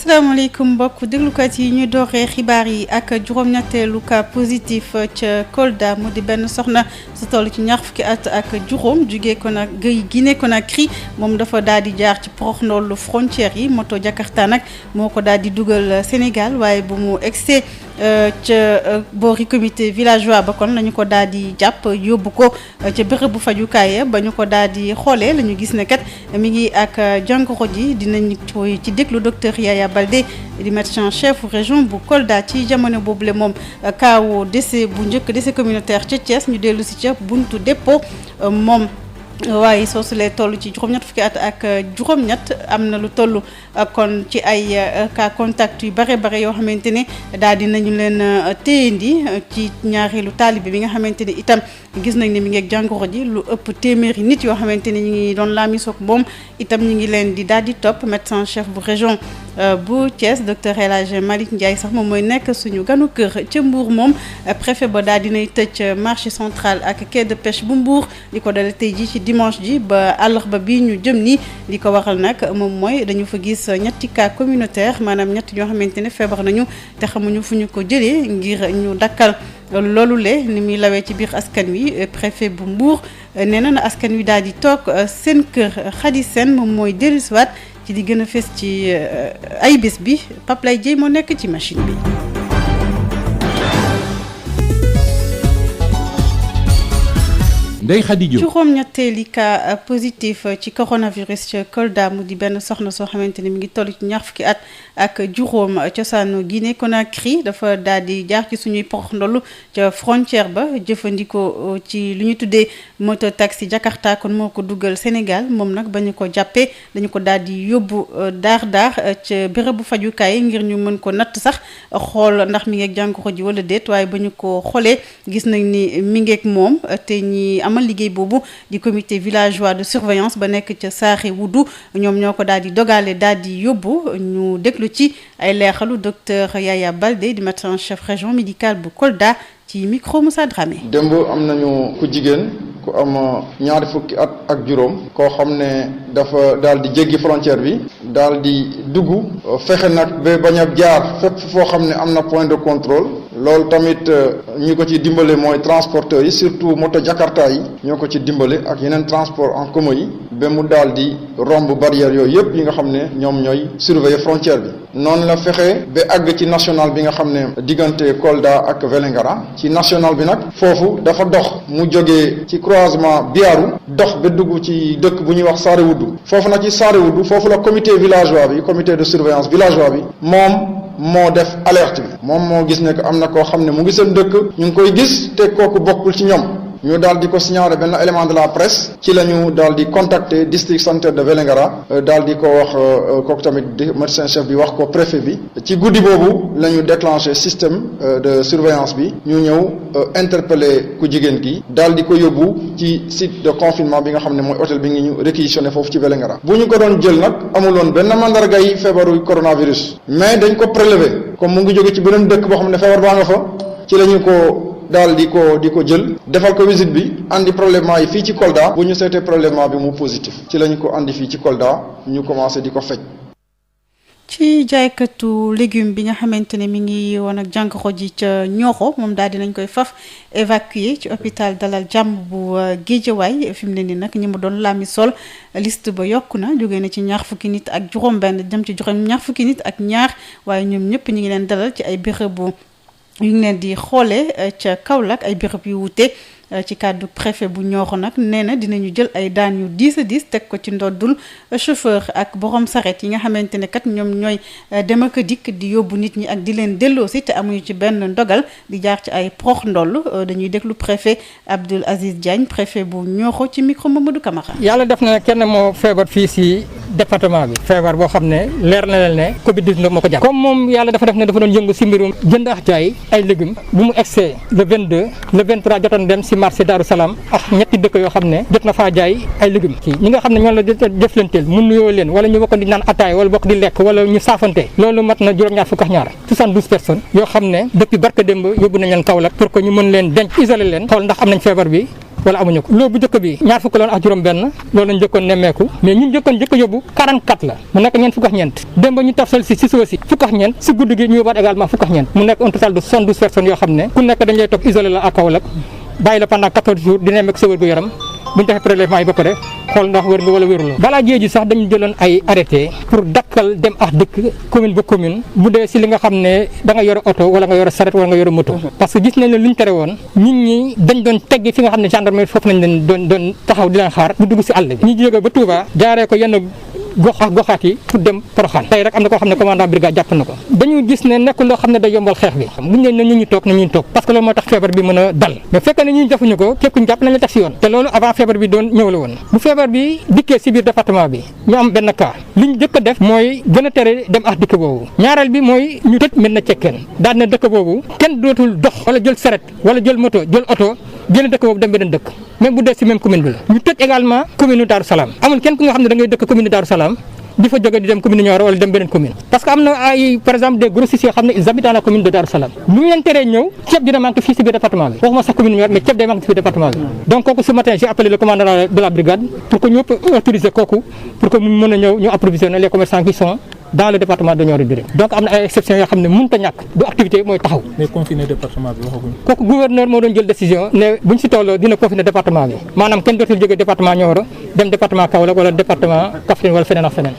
asalaamaaleykum mbokk déglukat yi ñu dooree xibaar yi ak juróom-ñetteelu cas positif ca Kolda mu di benn soxna su toll ci ñaar fukki at ak juróom jugee Guinée Conakry moom dafa daal di jaar ci porox ndoolu frontière yi moto Jakarta nag moo ko daal di dugal Sénégal waaye bu mu egsee ca boori comité villageois ba kon la ñu ko daal di jàpp yóbbu ko ca bërëb bu fajukaay ba ñu ko daal di xoolee la ñu gis ne kat mi ngi ak jàngoro ji dinañ koy ci déglu docteur Yaya Baldé di médecin chef région bu Kolda ci jamono boobule moom kaawu décès bu njëkk décès communautaire ca Thiès ñu dellu si ca buntu dépôt moom. waaye soosu lee toll ci juróom-ñett fukki at ak juróom-ñett am na lu toll kon ci ay cas contact yu bare yoo xamante ne daal di nañu leen téyendi ci ñaareelu taalibe bi nga xamante ne itam gis nañ ne mi ngi ak jàngoro ji lu ëpp téeméeri nit yoo xamante ne ñu ngi doon laamisoog moom itam ñu ngi leen di daal di topp médecin chef bu région bu Thiès docteur El Hadj Malick Ndiaye sax moom mooy nekk suñu ganu kër ca Mbour moom préfet ba daal dinay tëj marché central ak quai de pêche bu Mbour di ko dale tey ji ci dimanche ji ba àllarba bi ñu jëm ni li ko waral nag moom mooy dañu fa gis ñetti cas communautaire maanaam ñett ñoo xamante ne feebar nañu te xamuñu fu ñu ko jëlee ngir ñu dakkal loolu le ni muy lawee ci biir askan wi préfet bu Mbour nee na askan wi daal di toog seen kër Khady Sène moom mooy dellusiwaat ci di gën a fës ci ay bés bi Pape Lay Dieye moo nekk ci machine bi. Ndeye Khady Diop juróom-ñetteeli cas positif ci coronavirus ca Kolda mu di benn soxna soo xamante ne mi ngi toll ci ñaar fukki at ak juróom cosaanu Guinée Conakry dafa daal di jaar ci suñuy porox ndolu ca frontière ba jëfandikoo ci lu ñu tuddee moto taxi Jakarta kon moo ko dugal Sénégal moom nag ba ñu ko jàppee dañu ko daal di yóbbu daar ca bérébu fajukaay ngir ñu mën ko natt sax xool ndax mi ngi ak jàngoro ji wala déet waaye ba ñu ko xoolee gis nañ ni mi ngi ak moom te ñi amal liggéey boobu di comité villageois de surveillance ba nekk ca Saaxe Wudu ñoom ñoo ko daal di dogale daal di yóbbu ñu déglu ci ay leexalu docteur Yaya Baldé di médecin chef région médicale bu Kolda ci micro Moussa Dramé. démb am nañu ku jigéen ku am ñaari fukki at ak juróom koo xam ne dafa daal di jéggi frontière bi daal di dugg fexe nag ba bañ a jaar fépp foo xam ne am na point de contrôle loolu tamit ñi ko ci dimbale mooy transporteurs yi surtout moto Jakarta yi ñoo ko ci dimbale ak yeneen transport en commun yi ba mu daal di romb barrière yooyu yëpp yi nga xam ne ñoom ñooy surveiller frontière bi noonu la fexe ba àgg ci national bi nga xam ne diggante Kolda ak Vélingara ci national bi nag foofu dafa dox mu jógee ci croisement Biaru dox ba dugg ci dëkk bu ñuy wax Saare Wudu foofu nag ci Saare Wudu foofu la comité villageois bi comité de surveillance villageois bi moom moo def alerte bi moom moo gis ne que am na koo xam ne mu ngi seen dëkk ñu ngi koy gis te kooku bokkul ci ñoom ñu daal di ko signaler benn élément de la presse ci la ñu daal di contacter district sanitaire de Vélingara daal di ko wax kooku tamit médecin chef bi wax ko préfet bi ci guddi boobu la ñu déclenché système de surveillance bi ñu ñëw interpeller ku jigéen ki daal di ko yóbbu ci site de confinement bi nga xam ne mooy hôtel bi ngi ñu réquisitionné foofu ci Vélingara bu ñu ko doon jël nag amuloon benn mandarga yi feebaru coronavirus mais dañ ko prélever comme mu ngi jóge ci beneen dëkk boo xam ne feebar baa nga fa ci la ñu ko daal di ko jël defal ko visite bi andi prélèvement yi fii ci Kolda bu ñu seetee prélèvement bi mu positif ci la ñu ko andi fii ci Kolda ñu commencé di ko fej. ci jaaykatu légume bi nga xamante ne mi ngi woon ak jàngoro ji ca Nioro moom daal dinañ koy faf évacuer ci hôpital Dalal Jàmm bu Guédiawaye fi mu ne nii nag ñi mu doon lami sol liste ba yokku na jógee na ci ñaar fukki nit ak juróom-benn dem ci juróom ñaar fukki nit ak ñaar waaye ñoom ñëpp ñu ngi leen dalal ci ay bérébu yu ngi leen di xoolee ca Kaolack ay béréb yu wute ci kàddu préfet bu Nioro nag nee na dinañu jël ay daan yu 10 teg ko ci ndoddul chauffeur ak borom saret yi nga xamante ne kat ñoom ñooy dem ak dikk di yóbbu nit ñi ak di leen delloosi te amuñu ci benn ndogal di jaar ci ay prox ndoll dañuy déglu préfet Abdoul Aziz Diagne préfet bu Nioro ci micro Mamadou Camara. yàlla def na kenn moo feebar fii si département bi feebar boo xam ne leer na leen ne Covid 19 moo ko jàpp comme moom yàlla dafa def ne dafa doon yëngu si mbirum jënd ak jaay ay légumes bu mu egsee le 22 le 23 jotoon dem si marché Darou Salaam ak ñetti dëkk yoo xam ne jot na faa jaay ay légumes ci ñi nga xam ne ñoo la jëflanteel mun nuyoo leen wala ñu bokk di naan ataay wala bokk di lekk wala ñu saafante loolu mat na juróom-ñaar fukk ak ñaar 72 personnes yoo xam ne depuis barka démb yóbbu nañ leen Kaolack pour que ñu mën leen denc isolé leen xool ndax am nañ feebar bi wala amuñu ko. loo bu njëkk bi ñaar fukk la woon ak juróom-benn loolu lañ njëkkoon nemmeeku mais ñun njëkk a yóbbu 44 la mu nekk ñeent fukk ak ñeent dem ba ñu tafsal si suba si fukk ak ñeent si guddi gi ñu yóbbaat également fukk ak ñeent mu nekk un total de 72 personnes yoo xam ne ku nekk dañ lay toog isolé la ak Kaolack bàyyi la pendant 14 jours di nemmeeku sa wér gu yaram bu ñu defee prélèvement yi ba pare xool ndax wér nga wala wéruloo balaa jéeji sax dañu jëloon ay arrêté pour dakkal dem ak dëkk commune ba commune bu dee si li nga xam ne da nga yore oto wala nga yore saret wala nga yore moto parce que gis nañ ne lu ñu tere woon nit ñi dañ doon teggi fi nga xam ne gendarmerie foofu nañ leen doon taxaw di leen xaar bu dugg si àll bi ñu jóge ba Touba jaaree ko yenn goxaat yi pour dem Porokhane tey rek am na koo xam ne commandant brigade jàpp na ko dañu gis ne nekkul loo xam ne day yombal xeex bi buñ leen ne ñu toog na ñu toog parce que loolu moo tax feebar bi mën a dal mais fekk ne ñu defuñu ko képp kuñ jàpp nañ la teg si yoon te loolu avant feebar bi doon ñëw la woon bu feebar bi dikkee si biir département bi ñu am benn cas li ñu jëkk a def mooy gën a tere dem ak dikk boobu ñaareel bi mooy ñu tëj mën na cekkeen daal na dëkk boobu kenn dootul dox wala jël saret wala jël moto jël oto génn dëkk boobu dem beneen dëkk même bu dee si même commune bi la ñu tëj également commune Darou Salam amul kenn ku nga xam ne da ngay dëkk commune Darou Salam di fa jóge di dem commune Nioro wala dem beneen commune parce que am na ay par exemple des grossistes yoo xam ne ils habitent dans la commune de Darou Salam lu ñu leen teree ñëw ceeb dina manqué fii si biir département bi waxuma sax commune Nioro mais ceeb day manqué si biir département bi donc kooku ce matin j'ai appelé le commandant de la brigade pour que ñu autoriser kooku pour que mu mën a ñëw ñu approvisionner les commerçants qui sont dans le département de Nioro du Rip donc am na ay exceptions yoo xam ne mënut a ñàkk du activité mooy taxaw. mais confiner département bi waxaguñ. kooku gouverneur moo doon jël décision ne buñ si tolloo dina confiner département bi maanaam kenn dootul jógee département Nioro dem département Kaolack wala département Kaffrine wala feneen ak feneen.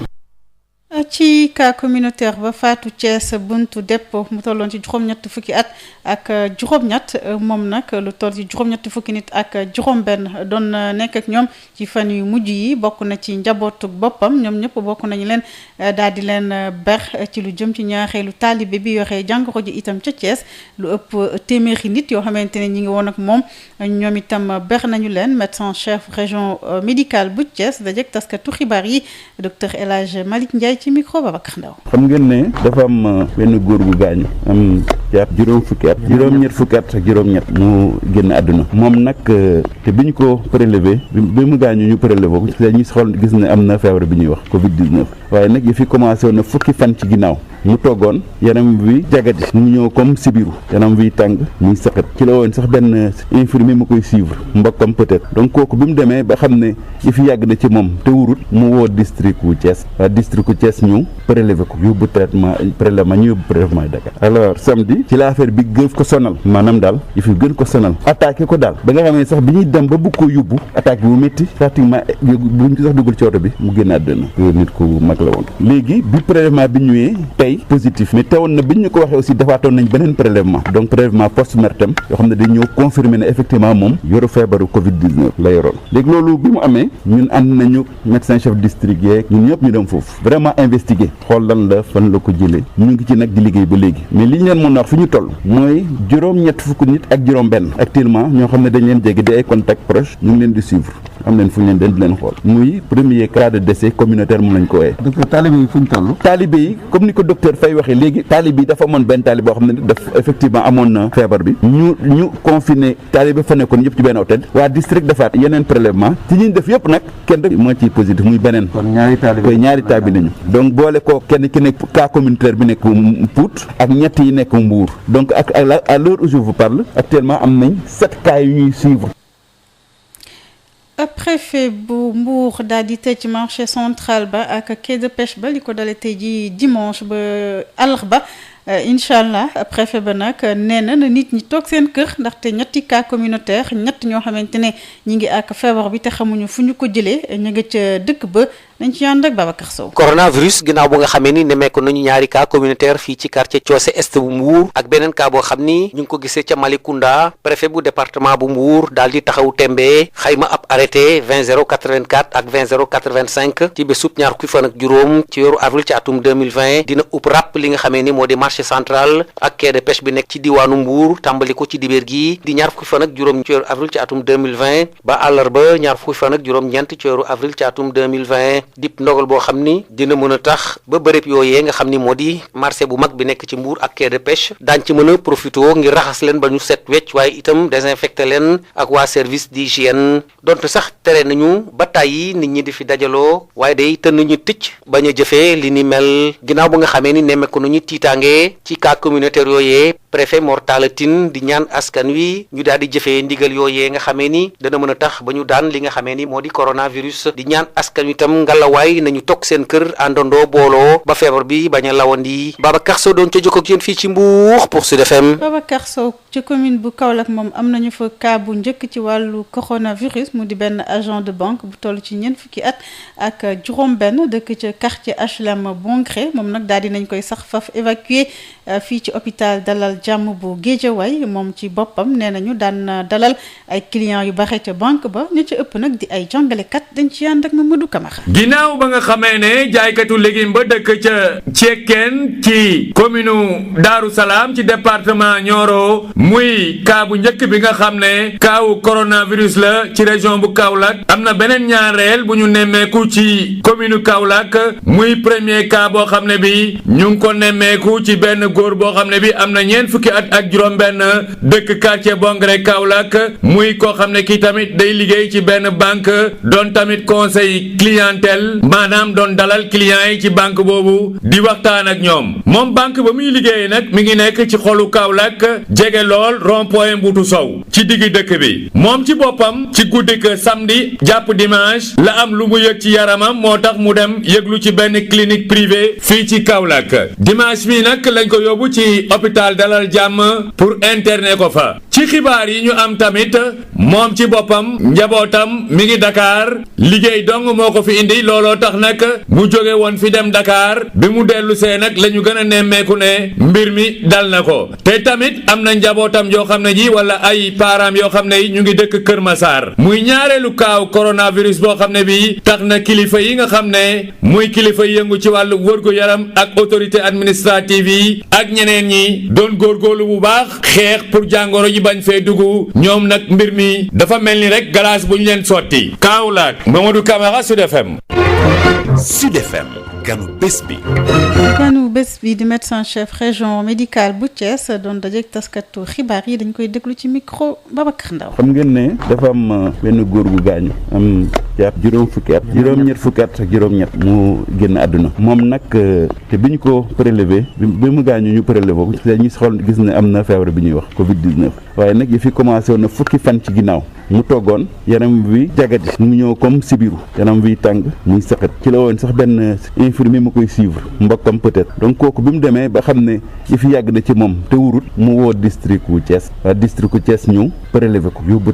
ci cas communautaire ba Fatou Thiès buntu dépôt mu tolloon ci juróom-ñett fukki at ak juróom-ñett moom nag lu toll ci juróom-ñett fukki nit ak juróom-benn doon nekk ak ñoom ci fan yu mujj yi bokk na ci njabootu boppam ñoom ñëpp bokk nañu leen daal di leen ber ci lu jëm ci ñaareelu taalibe bi yore jàngoro ji itam ca Thiès lu ëpp téeméeri nit yoo xamante ne ñi ngi woon ak moom ñoom itam ber nañu leen médecin chef région médicale bu Thiès dajeek taskatu xibaar yi docteur El Hadj Malick Ndiaye ci micro Babacar Ndaw. xam ngeen ne dafa am benn góor gu gaañu am caat juróom fukki at juróom-ñett fukki at ak juróom-ñett mu génn àdduna moom nag te bi ñu ko prélevé bi mu gaañu ñu prélevé ko ñu xool gis ne am na feebar bi ñuy wax Covid-19 waaye nag yi fi commencé woon na fukki fan ci ginnaaw mu toggoon yaram bi jagadi mu ñëw comme sibiru yaram bi tàng muy saqat ci la woon sax benn infirmier mu koy suivre mbokkam peut-être donc kooku bi mu demee ba xam ne yi fi yàgg na ci moom te wurut mu woo district wu Thiès waa district wu Thiès ñu prélevé ko yóbbu prélèvement ñu yóbbu prélèvement Dakar alors samedi ci la affaire bi gën ko sonal maanaam daal yi fi gën ko sonal attaqué ko daal ba nga xam ne sax bi ñuy dem ba bëgg koo yóbbu attaque bi mu métti pratiquement buñ ko sax dugal ci oto bi mu génn àdduna nit ku mag la woon léegi bi prélèvement bi ñëwee tey positif mais teewoon na bi ñu ko waxee aussi defaatoon nañ beneen prélèvement donc prélèvement post-mortem yoo xam ne dañ ñëw confirmer ne effectivement moom yoru feebaru Covid-19 la yoroon léegi loolu bi mu amee ñun ànd nañu médecin chef district yeeg ñun ñëpp ñu dem foofu vraiment investiguer xool lan la fan la ko jëlee ñu ngi ci nag di liggéey ba léegi mais li ñu leen mën a wax fi ñu toll mooy juróom-ñett fukki nit ak juróom-benn actuellement ñoo xam ne dañ leen jege di ay contact proche ñu ngi leen di suivre am leen fu ñu leen den di leen xool muy premier cas de décès communautaire moom lañ ko wooyee. docteur taalibe yi fu ñu toll. taalibe yi comme ni ko docteur Faye waxee léegi taalibe yi dafa amoon benn taalibe boo xam ne daf effectivement amoon na feebar bi ñu confiné taalibe fa nekkoon yëpp ci benn hôtel waa district defaat yeneen prélèvement ci ñi def yëpp nag kenn rek moo ciy positif muy beneen. kon ñaari taalibe nañu donc boole ko kenn ki nekk cas communautaire bi nekk Pout ak ñett yi nekk Mbour donc ak à l'heure où je vous parle actuellement am nañ 7 cas yu ñuy suivre. préfet bu Mbour daal di tëj marché central ba ak quai de pêche ba li ko dalee tey ji dimanche ba àllarba incha allah préfet ba nag nee na nit ñi toog seen kër ndaxte ñetti cas communautaire ñett ñoo xamante ne ñi ngi ak feebar bi te xamuñu fu ñu ko jëlee ñu nga ca dëkk ba nañ ci ànd ak Babacar Sow. coronavirus ginnaaw bu nga xamee ni nemmeeku nañu ñaari cas communautaire fii ci quartier Coose Est bu Mbour ak beneen cas boo xam ni ñu ngi ko gisee ca Malicounda préfet bu département bu Mbour daal di taxaw tembe xayma ab arrêté 20084 ak 20085 ci bésub ñaar fukki fan ak juróom ci weeru avril ci atum 2020 dina upp ràpp li nga xamee ni moo di marché central ak quai de pêche bi nekk ci diwaanu Mbour tàmbali ko ci dibéer gi di ñaar fukki fan ak juróom ci weeru avril ci atum 2020 ba àllarba ñaar fukki fan ak juróom-ñeent ci weeru avril ci atum 2020 dip ndogal boo xam ni dina mën a tax ba bërëb yooyee nga xam ni moo di marché bu mag bi nekk ci Mbour ak quai de pêche daañ ci mën a profité ngir raxas leen ba ñu set wecc waaye itam désinfecté leen ak waa service d'hygiène donte sax tere nañu ba tàyyi nit ñi di fi dajaloo waaye day tën nañu ticc bañ a jëfee li ni mel ginnaaw ba nga xamee ni nemmeeku nañu tiitaange ci cas communautaire yooyee préfet Mor Talla Tine di ñaan askan wi ñu daal di jëfee ndigal yooyee nga xamee ni dana mën a tax ba ñu daan li nga xamee ni moo di coronavirus di ñaan askan wi itam ngalawaay nañu toog seen kër àndandoo booloo ba feebar bi bañ a lawandi Babacar Sow doon ca jokkoo ak yéen fii ci Mbour pour Sud FM. Babacar Sow ci commune bu Kaolack moom am nañu fa cas bu njëkk ci wàllu coronavirus mu di benn agent de banque bu toll ci ñeent fukki at ak juróom-benn dëkk ca quartier HLM Bongré moom nag daal di nañ koy sax faf évacué fii ci hôpital Dalal Jàmm bu Guédiawaye moom ci boppam nee nañu daan dalal ay clients yu bare ca banque ba ñu ci ëpp nag di ay jàngalekat dañ ci ànd ak Mamadou Camara. ginnaaw ba nga xamee ne jaaykatu légume ba dëkk ca Cekkeen ci commune Daaru Salaam ci département Nioro muy cas bu njëkk bi nga xam ne kaawu coronavirus la ci région bu Kaolack am na beneen ñaareel bu ñu nemmeeku ci commune Kaolack muy premier cas boo xam ne bi ñu ngi ko nemmeeku ci benn góor boo xam ne bi am na ñeent fukki at ak juróom-benn dëkk quartier Bongré Kaolack muy koo xam ne kii tamit day liggéey ci benn banque doon tamit conseil clientèle maanaam doon dalal clients yi ci banque boobu di waxtaan ak ñoom moom banque ba muy liggéey nag mi ngi nekk ci xolu Kaolack jege lool rond-point Mbuutu Sow ci diggi dëkk bi moom ci boppam ci guddik samedi jàpp dimanche la am lu mu yëg ci yaramam moo tax mu dem yëglu ci benn clinique privée fii ci Kaolack dimanche bi nag lañ ko yóbbu ci hôpital Dalal Jàmm pour interner ko fa ci xibaar yi ñu am tamit moom ci boppam njabootam mi ngi Dakar liggéey dong moo ko fi indi looloo tax nag mu jóge woon fi dem Dakar bi mu dellu see nag la ñu gën a nemmeeku ne mbir mi dal na ko te tamit am na njabootam yoo xam ne ji wala ay parents yoo xam ne yi ñu ngi dëkk Kër Massar muy ñaareelu kaaw coronavirus boo xam ne bi tax na kilifa yi nga xam ne muy kilifa yëngu ci wàllu wërgu yaram ak autorité administrative yi ak ñeneen ñi doon góorgóorlu bu baax xeex pour jàngoro ji bañ fee dugg ñoom nag mbir mi dafa mel ni rek galaas bu ñu leen sotti Kaolack Mamadou Camara Sud FM. Sud FM ganu bés bi. ganu bés bi di médecin chef région médicale bu Thiès doon dajeek taskatu xibaar yi dañ koy déglu ci micro Babacar Ndaw. xam ngeen ne dafa am benn góor gu gaañu am jàpp juróom fukki at juróom-ñett fukki at ak juróom-ñett mu génn àdduna moom nag te bi ñu ko prélevé bi mu gaañu ñu prélevé ko ñu xool gis ne am na feebar bi ñuy wax Covid 19 waaye nag yi fi commencé woon na fukki fan ci ginnaaw mu toggoon yaram bi jagadi mu ñëw comme sibiru yaram bi tàng muy sëqat ci la woon sax benn infirmier mu koy suivre mbokkam peut-être donc kooku bi mu demee ba xam ne yi fi yàgg na ci moom te wurut mu woo district wu Thiès waa district wu Thiès ñëw prélevé ko yóbbu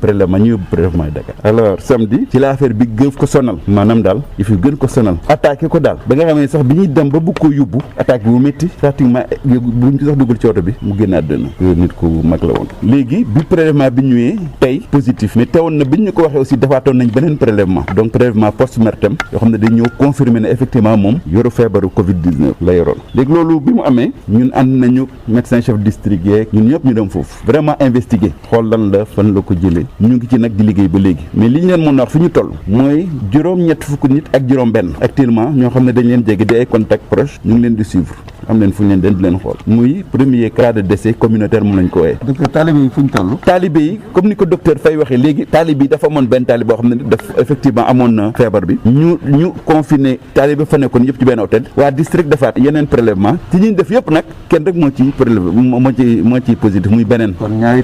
prélèvement ñu yóbbu prélèvement Dakar alors samedi ci la affaire bi gën ko sonal maanaam daal yi fi gën ko sonal attaqué ko daal ba nga xam ne sax bi ñuy dem ba bëgg ko yóbbu attaque bi bu métti pratiquement buñ ci sax dugal ci oto bi mu génn àdduna nit ku mag la woon léegi bi prélèvement bi ñëwee tey positif mais teewoon na biñ ñu ko waxee aussi defaatoon nañ beneen prélèvement donc prélèvement post-mortem yoo xam ne dañ ñëw confirmer ne effectivement moom yoru feebaru Covid 19 la yoroon léegi loolu bi mu amee ñun ànd nañu médecin chef district yeeg ñun ñëpp ñu dem foofu vraiment investiguer xool lan la fan la ko jëlee ñu ngi ci nag di liggéey ba léegi mais li ñu leen mën a wax fi ñu toll mooy juróom-ñett fukk nit ak juróom-benn actuellement ñoo xam ne dañ leen jege di ay contact proche ñu ngi leen di suivre am leen fu ñu leen den di leen xool muy premier cas de décès communautaire moom lañ ko wooyee. donc taalibe yi fu ñu toll. taalibe yi comme ni ko docteur Faye waxee léegi taalibe yi dafa amoon benn taalibe boo xam ne daf effectivement amoon na feebar bi ñu confiné taalibe fa nekkoon yëpp ci benn hôtel waa district defaat yeneen prélèvement ci ñi def yëpp nag kenn rek moo ci prélevé moo ci positif muy beneen. kon ñaari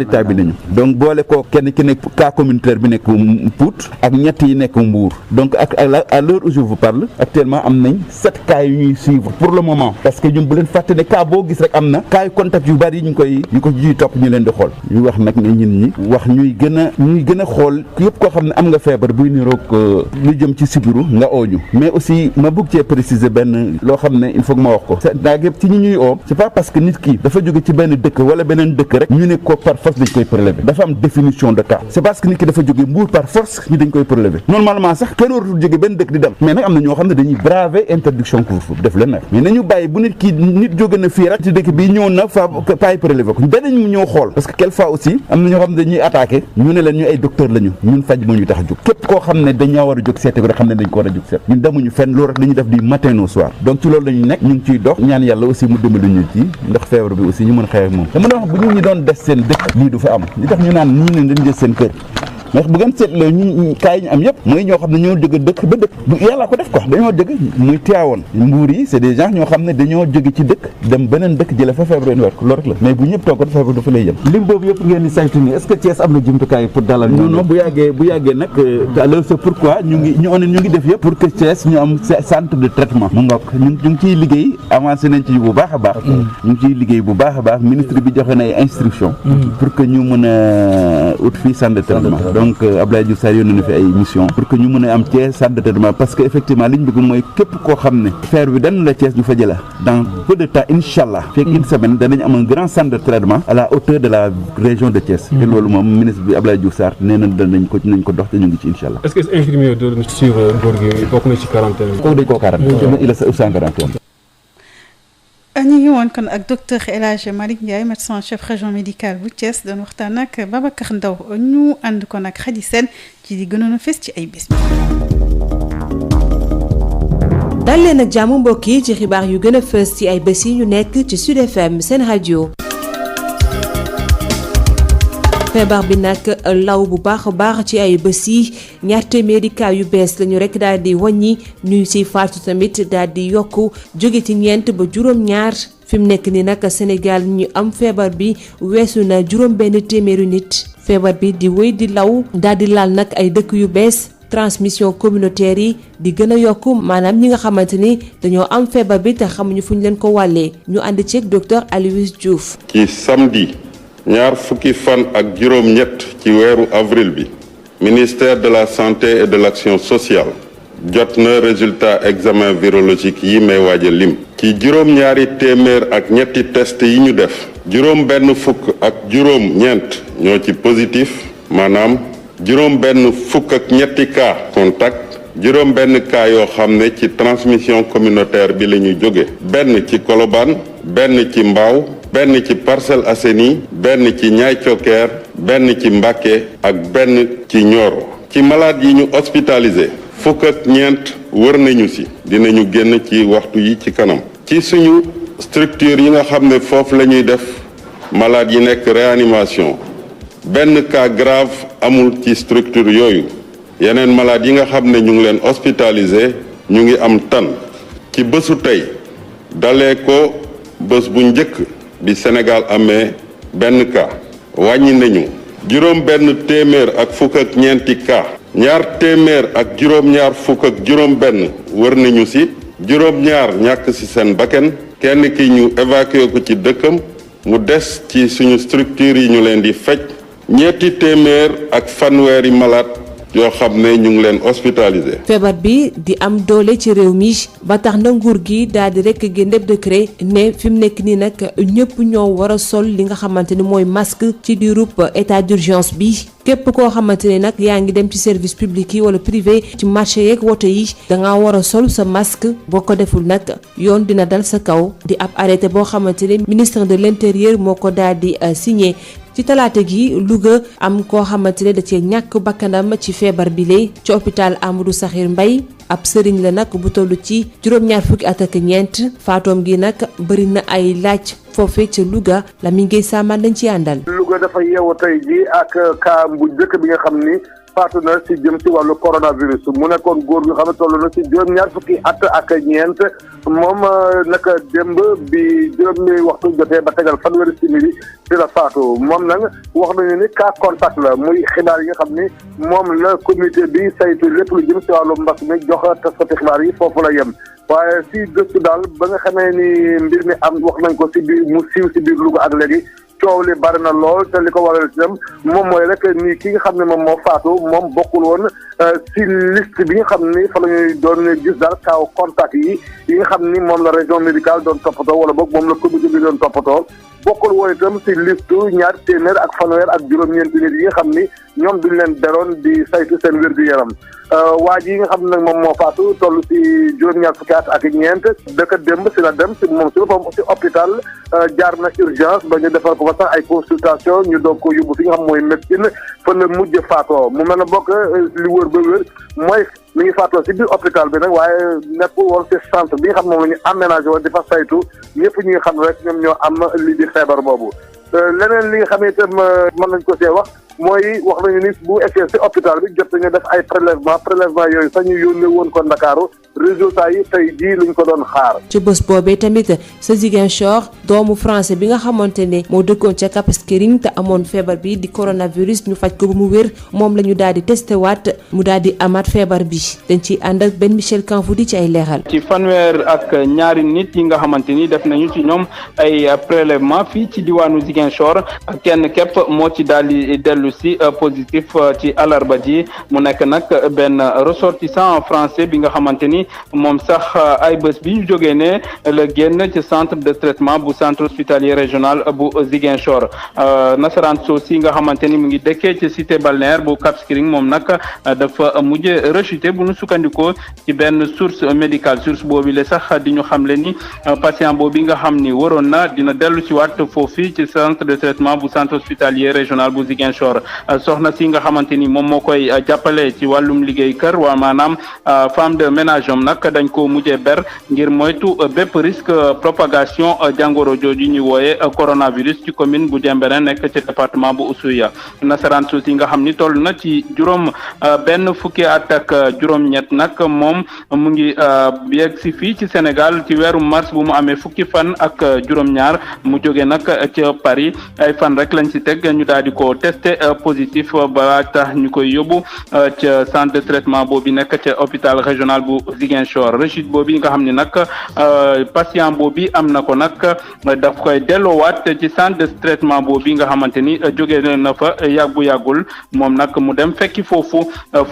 taalibe nañu donc boole ko kenn ki nekk cas communautaire bi nekk Pout ak ñett yi nekk Mbour donc à l'heure où je vous parle actuellement am nañ 7 cas yu ñuy suivre pour le moment parce que ñun bu leen fàtte ne cas boo gis rek am na cas yu contact yu bari ñu koy topp ñu leen di xool ñu wax nag ne ñun ñi wax ñuy gën a xool yëpp koo xam ne am nga feebar buy niroog lu jëm ci sibiru nga ooñu mais aussi ma bëgg cee préciser benn loo xam ne il faut que ma wax ko c'est yëpp ci ñi ñuy oo c'est pas parce que nit ki dafa jóge ci benn dëkk wala beneen dëkk rek ñu ne ko par force dañ koy prélever dafa am définition de cas c'est parce que nit ki dafa jóge Mbour par force ñu dañ koy prélever normalement sax kenn waratul jóge benn dëkk di dem mais nag am na ñoo xam ne dañuy braver interdiction couvre-feu def leen nag mais nañu bàyyi bu nit jóge na fii rek ci dëkk bi ñëw na fa paay prélevé ko danañ mu ñëw xool parce que quelquefois aussi am na ñoo xam ne dañuy attaqué ñu ne leen ñu ay docteur lañu ñun faj moo ñu tax a jóg képp koo xam ne dañoo war a jóg seete ko rek xam ne dañ ko war a jóg seet ñun demuñu fenn loolu rek li ñu def di matin au soir donc ci loolu lañu nekk ñu ngi ciy dox ñaan yàlla aussi mu dimbali ñu ci ndax feebar bi aussi ñu mën a xeex ak moom dama doon wax bu nit ñi doon des seen dëkk lii du fa am li tax ñu naan ñii ne dañ jël seen kër mais bu ngeen seetloo ñu kaay ñu am yëpp mooy ñoo xam ne ñoo jóge dëkk ba dëkk bu yàlla ko def quoi dañoo jóge muy Tivaouane Mbuur yi c'est des gens ñoo xam ne dañoo jóge ci dëkk dem beneen dëkk jële fa feebar indi waat ko loolu rek la mais bu ñëpp toog ko feebar dafa lay yem lim boobu yëpp ngeen di saytu ni est-ce que Thiès am na jumtukaay pour dalal non bu yàggee nag alors c'est pourquoi ñu ngi def yëpp pour que Thiès ñu am centre de traitement mu ngoog ñu ngi ciy liggéey avancé nañ ci bu baax a baax ñu ngi ciy liggéey bu baax a baax ministre bi joxe na ay instructions pour que ñu mën a ut fii centre de traitement donc Abdoulaye Diouf Sarr yónnee na fi ay mission pour que ñu mën a am Thiès centre de traitement parce que effectivement li ñu bëgg mooy képp koo xam ne feebar bi dañ la Thiès ñu fa jëla dans peu de temps incha allah fekk une semaine danañ am un grand centre de traitement à la hauteur de la région de Thiès te loolu moom ministre bi Abdoulaye Diouf Sarr nee na nañ ko dox te ñu ngi ci incha allah. est-ce que infirmier doon sur góor gi bokk na ci quarantaine kooku dañ koo quarantaine il est sans quarantaine. ñu ngi woon kon ak docteur El Hadj Malick Ndiaye médecin chef région médicale bu Thiès doon waxtaan ak Babacar Ndaw ñu ànd kon ak Khady Sène ci di gënoon a fës ci ay bés bi. dal leen ak jàmm mbokk yi ci xibaar yu gën a fës ci ay bés yi ñu nekk ci Sud FM seen rajo. feebar bi nag law bu baax a baax ci ay bés yi ñaar téeméeri cas yu bees lañu rek daal di wàññi ñuy si faatu tamit daal di yokku jóge ci ñeent ba juróom-ñaar fi mu nekk ni nag Sénégal ñu am feebar bi weesu na juróom-benn téeméeri nit feebar bi di wéy di law daal di laal nag ay dëkk yu bees transmission communautaire yi di gën a yokku maanaam ñi nga xamante ni dañoo am feebar bi te xamuñu fu ñu leen ko wàllee ñu ànd ceeg docteur Aloyse Diouf. ci samedi. ñaar fukki fan ak juróom-ñett ci weeru avril bi ministère de la santé et de l'action sociale jot na résultat examen virologique yi may waaja lim ci juróom-ñaari téeméer ak ñetti test yi ñu def juróom-benn fukk ak juróom-ñeent ñoo ci positif maanaam juróom-benn fukk ak ñetti cas contact juróom-benn cas yoo xam ne ci transmission communautaire bi la ñu jóge benn ci Colobane benn ci Mbao benn ci Parcelles Assainies benn ci Niayes Thioker benn ci Mbacké ak benn ci Nioro ci malade yi ñu hospitalisé fukk ak ñeent wër nañu ci dinañu génn ci waxtu yi ci kanam ci suñu structure yi nga xam ne foofu la ñuy def malade yi nekk réanimation benn cas grave amul ci structure yooyu yeneen malade yi nga xam ne ñu ngi leen hospitalisé ñu ngi am tan ci bésu tey dalee ko bés bu njëkk bi Sénégal amee benn cas wàññi nañu juróom benn téeméer ak fukk ak ñeenti cas ñaar téeméer ak juróom-ñaar fukk ak juróom benn wër nañu ci juróom-ñaar ñàkk ci seen bakken kenn ki ñu évacué ko ci dëkkam mu des ci suñu structure yi ñu leen di faj ñetti téeméer ak fanweeri malade yoo xam ne ñu ngi leen hospitalisé. feebar bi di am doole ci réew mi ba tax na nguur gi daal di rek génne décret ne fi mu nekk nii nag ñëpp ñoo war a sol li nga xamante ni mooy masque ci diirub état d'urgence bi képp koo xamante ne nag yaa ngi dem ci service public yi wala privé ci marché yeeg woto yi dangaa war a sol sa masque boo ko deful nag yoon dina dal sa kaw di ab arrêté boo xamante ne ministre de l'intérieur moo ko daal di signé. ci talaata gi Louga am koo xamante ne da cee ñàkk bakkanam ci feebar bi lee ci hôpital Amadou Sakhir Mbaye ab sëriñ la nag bu toll ci juróom-ñaar fukki at ak ñeent faatoom gi nag bëri na ay laaj foofee ca Louga la mi ngay saamaan lañ ci àndal. Louga dafa yeewu tey ji ak cas bu njëkk bi nga xam ni faatu na si jëm si wàllu coronavirus mu nekkoon góor gi nga xam ne toll na si juróom-ñaar fukki at ak ñeent moom naka démb bi juróomi waxtu jotee ba tegal fanweeri simili si la faatu moom nag wax nañu ni cas contact la muy xibaar yi nga xam ni moom la comité bi saytu lépp lu jëm si wàllu mbas mi jox taskati xibaar yi foofu la yem waaye si gëstu daal ba nga xamee ni mbir mi am wax nañ ko si biir mu siiw si biir Louga ak léegi coow li bari na lool te li ko waral itam moom mooy rek ni ki nga xam ne moom moo faatu moom bokkul woon si liste bi nga xam ni fa la ñuy doon gis daal kaaw contact yi nga xam ni moom la région médicale doon toppatoo wala boog moom la comité bi doon toppatoo bokkul woon itam si liste ñaar téeméer ak fanweer ak juróom-ñeenti nit yi nga xam ni ñoom duñ leen beroon di saytu seen wér-gu-yaram waa ji yi nga xam ne nag moom moo faatu toll si juróom-ñaar fukki at ak ñeent dëkk démb si la dem si moom si boppam si hôpital jaar na urgence ba ñu defal ko fa sax ay consultation ñu doog ko yóbbu fi nga xam mooy médecine fa la mujj faatoo mu mel ne bokk li wër ba wër mooy mi ngi faatoo si biir hôpital bi nag waaye nekk woon si centre bi nga xam moom la ñu aménagé woon di fa saytu ñëpp ñi nga xam rek ñoom ñoo am lii di feebar boobu leneen li nga xam ne itam mën nañ ko see wax mooy wax nañu ni bu eggee si hôpital bi jot nañu def ay prélèvement yooyu sax ñu yónnee woon ko Ndakaaru résultat yi tey jii lañ ko doon xaar. ci bés boobee tamit sa Ziguinchor doomu français bi nga xamante ne moo dëkkoon ca Cap Skirring te amoon feebar bi di coronavirus ñu faj ko ba mu wér moom la ñu daal di testé waat mu daal di amaat feebar bi dañ ciy ànd ak benn Michel Kanfou di ci ay leeral. ci fanweer ak ñaari nit yi nga xamante ni def nañu ci ñoom ay prélèvement fii ci diwaanu Ziguinchor ak kenn képp moo ci daal di dellu si positif ci alarba ji mu nekk nag benn ressortissant français bi nga xamante ni moom sax ay bés bi ñu jógee ne la génn ci centre de traitement bu centre hospitalier régional bu Ziguinchor nasaraan soosi nga xamante ni mu ngi dëkkee ci cité balnéaire bu Cap Skirring moom nag dafa mujj rechuté bu ñu sukkandikoo ci benn source médicale source boobu la sax di ñu xamle ni patient boobu nga xam ni waroon na dina dellu ci waat foofu ci centre de traitement bu centre hospitalier régional bu Ziguinchor soxna si nga xamante ni moom moo koy jàppale ci wàllum liggéey kër waa maanaam femme de ménage am nag dañ ko mujjee ber ngir moytu bépp risque propagation jàngoro jooju ñu wooye coronavirus ci commune bu Diembéring nekk ci département bu Oussouye nasaraan suusi nga xam ni toll na ci juróom benn fukki at ak juróom-ñett nag moom mu ngi yegg si fii ci Sénégal ci weeru mars bu mu amee fukki fan ak juróom-ñaar mu jóge nag ca Paris ay fan rek lañ si teg ñu daal di ko testé positif ba tax ñu koy yóbbu ca centre de traitement boobu nekk ca hôpital régional bu Ziguinchor rechute boobu nga xam ne nag patient boobu am na ko nag daf koy delloowaat ci centre de traitement boobu nga xamante ni jóge na fa yàggul moom nag mu dem fekki foofu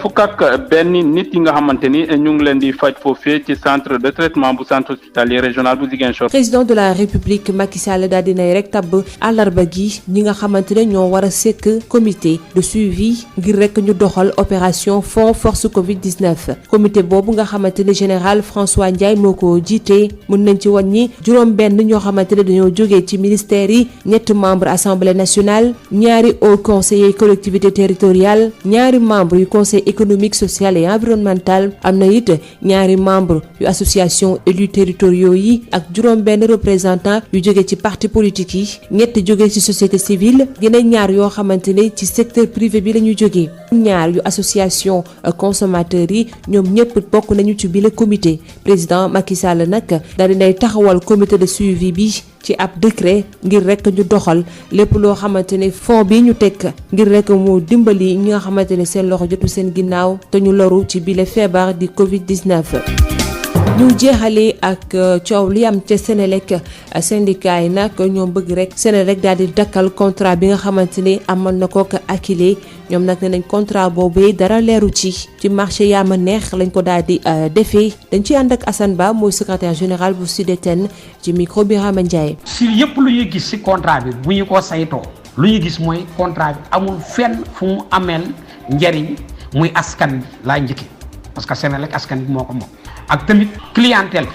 fukk ak benn nit yi nga xamante ni ñu ngi leen di faj foofee ci centre de traitement bu centre hospitalier régional bu Ziguinchor. président de la république Macky Sall daal dinay rek tabb àllarba gi ñi nga xamante ne ñoo war a sekk comité de suivi ngir rek ñu doxal opération fonds force Covid 19 comité boobu nga xamante ne général François Ndiaye moo ko jiite mën nañ ci wàññi juróom-benn ñoo xamante ne dañoo jógee ci ministères yi ñetti membre assemblée nationale ñaari haut conseiller collectivité territoriale ñaari membre yu conseil économique social et environnemental am na it ñaari membre yu association élus territoriaux yi ak juróom-benn représentant yu jógee ci parti politique yi ñett jógee ci société civile yeneen ñaar yoo xamante ne ci secteur privé bi la ñu jógee ñaar yu association consommateurs yi ñoom ñëpp bokk nañu ci bile comité président Macky Sall nag daal dinay taxawal comité de suivi bi ci ab décret ngir rek ñu doxal lépp loo xamante ne fond bi ñu teg ngir rek mu dimbali ñi nga xamante ne seen loxo jotu seen ginnaaw te ñu loru ci bile feebar di Covid 19. ñu jeexalee ak coow li am ca Senelec syndicat yi nag ñoom bëgg rek Senelec daal di dakkal contrat bi nga xamante ne amal na ko ak Akilee ñoom nag ne nañ contrat boobu dara leeru ci marché yaama neex lañ ko daal di defee dañ ci ànd ak Assane Ba mooy secrétaire général bu SUDETEN ci micro bi Rama Ndiaye. si yëpp lu ñuy gis si contrat bi bu ñu ko saytoo lu ñu gis mooy contrat bi amul fenn fu mu ameel njariñ muy askan bi laa njëkki parce que Senelec askan bi moo ko moom. ak tamit clientèle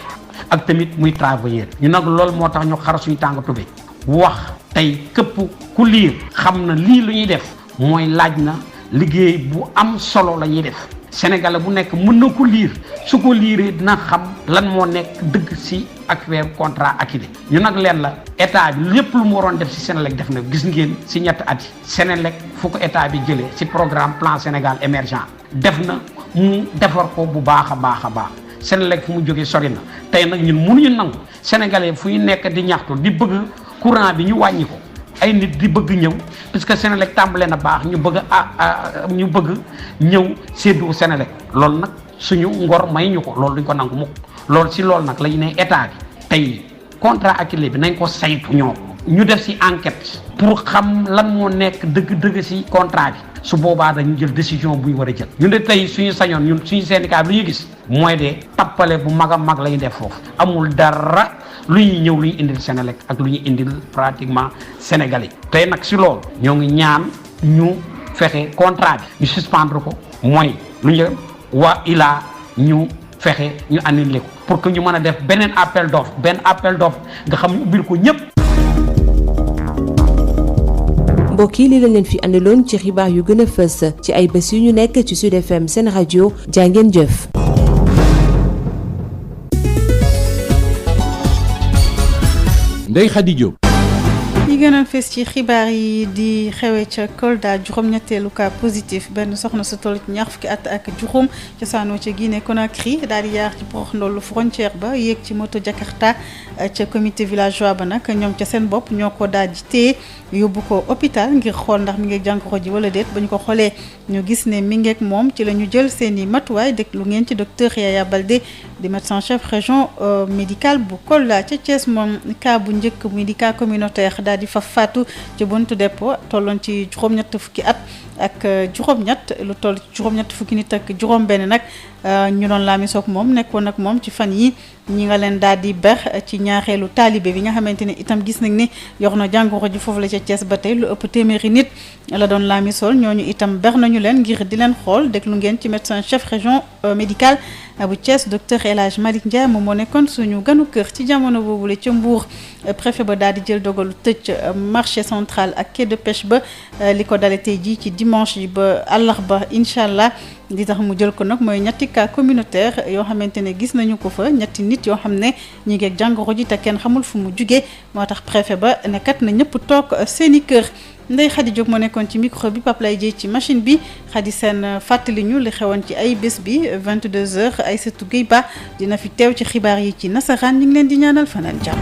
ak tamit muy travailleur ñu nag loolu moo tax ñu xar suñu tàng tubé wax tey képp ku liir xam na lii lu ñuy def mooy laaj na liggéey bu am solo la ñuy def Sénégalais bu nekk mën na ko liir su ko liiree dina xam lan moo nekk dëgg si ak weer contrat Akilee ñu nag leen la état bi lépp lu mu waroon def si Senelec def na gis ngeen si ñetti at yi Senelec fu ko état bi jëlee si programme plan Sénégal émergent def na mu defar ko bu baax a baax a baax Senelec fu mu jógee sori na tey nag ñun mënuñu nangu Sénégalais fu ñu nekk di ñaxtu di bëgg courant bi ñu wàññi ko ay nit di bëgg ñëw parce que Senelec tàmbale na baax ñu bëgg ñu bëgg ñëw séddu Senelec loolu nag suñu ngor may ñu ko loolu duñ ko nangu mukk loolu si loolu nag lañu ne état bi tey contrat Akilee bi nañ ko saytu ñoom ñu def si enquête pour xam lan moo nekk dëgg-dëgg si contrat bi su boobaa dañu jël décision bu ñu war a jël ñun de tey suñu sañoon ñun suñu syndicat bi lu ñu gis mooy de tappale bu mag a mag la ñu def foofu amul dara lu ñuy ñëw lu ñu indil Senelec ak lu ñu indil pratiquement Sénégalais tey nag si loolu ñoo ngi ñaan ñu fexe contrat bi ñu suspendre ko mooy lu ñu wa ilaa ñu fexe ñu annulé ko pour que ñu mën a def beneen appel d'offre nga xam ñu ubbil ko ñëpp. mbokk yi lii lañ leen fi andiloon ci xibaar yu gën a fës ci ay bés yu ñu nekk ci Sud FM seen rajo jaa ngeen jëf. Ndeye Khady Diop. li gën a fees ci xibaar yi di xewee ca Kolda juróom-ñetteelu cas positif benn soxna su toll ci ñaar fukki at ak juróom cosaanoo ca Guinée Conakry daal di yaar ci porox ndollu frontière ba yéeg ci moto Jakarta ca comité villageois ba nag ñoom ca seen bopp ñoo ko daal di téye yóbbu ko hôpital ngir xool ndax mi ngi jàngoro ji wala déet ba ñu ko xoolee ñu gis ne mi ngeeg moom ci la ñu jël seen i matuwaay déglu ngeen ci docteur Yaya Baldé di médecin chef région médicale bu Kolda ca Thiès moom cas bu njëkk muy di cas communautaire daal di fa faatu ci buntu dépôt tolloon ci juróom-ñett fukki at ak juróom-ñett lu toll ci juróom-ñett fukki nit ak juróom-benn nag ñu doon laamisoog moom nekkoon ak moom ci fan yi ñi nga leen daal di ber ci ñaareelu taalibe bi nga xamante ne itam gis nañ ni yor na jàngoro ji foofu la ca Thiès ba tey lu ëpp téeméeri nit la doon laamisool ñooñu itam ber nañu leen ngir di leen xool déglu ngeen ci médecin chef région médicale bu Thiès docteur El Hadj Malick Ndiaye moom moo nekkoon suñu ganu kër ci jamono boobule ca Mbour préfet ba daal di jël dogalu tëj marché central ak quai de pêche ba li ko dale tey jii ci dimanche yi ba àllarba incha allah li tax mu jël ko nag mooy ñetti cas communautaire yoo xamante ne gis nañu ko fa ñetti nit yoo xam ne ñi ngi ak jàngoro ji te kenn xamul fu mu jugee moo tax préfet ba nekkat na ñëpp toog seeni kër. Ndeye Khady Diop moo nekkoon ci micro bi Pape Lay Dieye ci machine bi Khady Sène fàttali ñu li xewoon ci ay bés bi 22h Aïssatou Gueye Ba dina fi teew ci xibaar yi ci nasaraan ñu ngi leen di ñaanal fanaan jàmm.